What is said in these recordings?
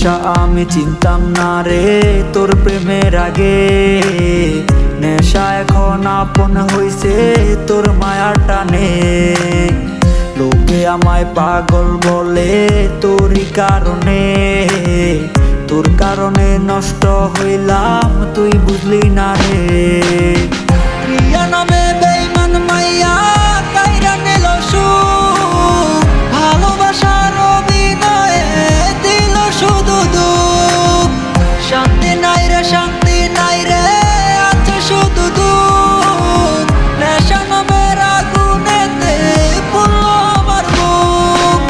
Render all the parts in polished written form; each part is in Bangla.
নেশা আমি চিনতাম না রে তোর প্রেমের আগে, নেশা এখন আপন হইছে তোর মায়ার টানে। লোকে আমায় পাগল বলে তোরই কারণে, তোর কারণে নষ্ট হইলাম তুই বুঝলি না রে। প্রিয়া নামে বেঈমান মাইয়া কাইরা নিল সুখ, ভালোবাসার অভিনয়ে দিল শুধু দুঃখ। শান্তি নাই রে শান্তি নাই রে আছে শুধু দুঃখ, নেশা নামের আগুনেতে পুরো আমার বুক।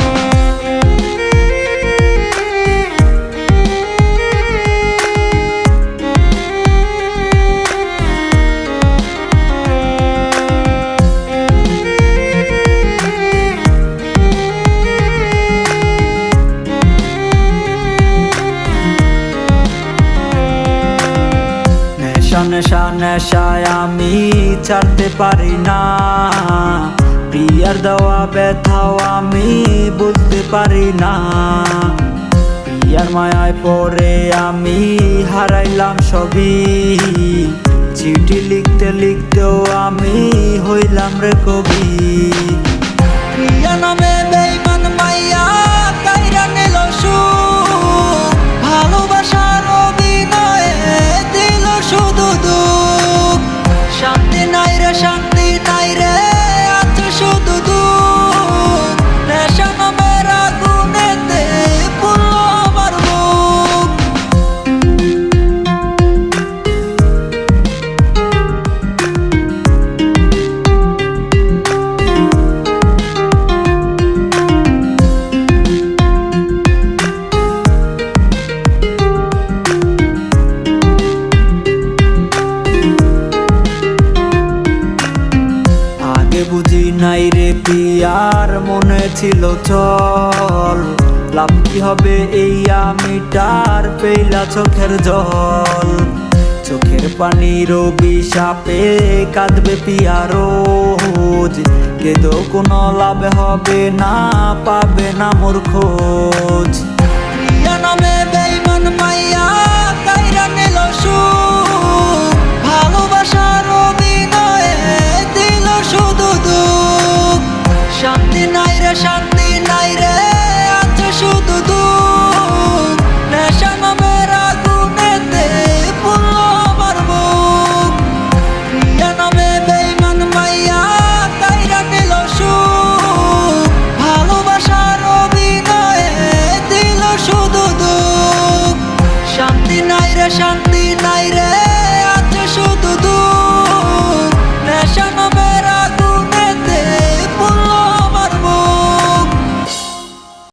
নেশা নেশায় আমি ছাড়তে পারি না, প্রিয়ার দেওয়া ব্যথাও আমি বুঝতে পারি না। প্রিয়ার মায়ায় পড়ে আমি হারাইলাম সবই, চিঠি লিখতে লিখতেও আমি হইলাম রে কবি। প্রিয়া নামে বেঈমান মাইয়া কাইরা নিল সুখ, ভালোবাসার অভিনয়ে দিল শুধু দুঃখ। শান্তি নাই রে শান্তি নাই রে আছে শুধু দুঃখ, নেশা নামের আগুনেতে পুরো আমার বুক। বুঝি নাই রে পিয়ার মনে ছিল চল, লাভ কি হবে এই আমিটার পেইলা চোখের জল। চোখের পানির অভিশাপে কাঁদবে পিয়া রোজ, কেঁদেও কোনো লাভ হবে না পাবে না মোর খোঁজ। প্রিয়া নামে বেঈমান মাইয়া কাইরা নিল সুখ, ভালোবাসার অভিনয়ে দিল শুধু দুঃখ। শান্তি নাই রে শান্তি নাই রে আছে শুধু দুঃখ, নেশা নামের আগুনেতে পুরো আমার বুক। প্রিয়া নামে বেঈমান মাইয়া কাইরা নিল সুখ, ভালোবাসার অভিনয়ে দিল শুধু দুঃখ। শান্তি নাই রে শান্তি নাই রে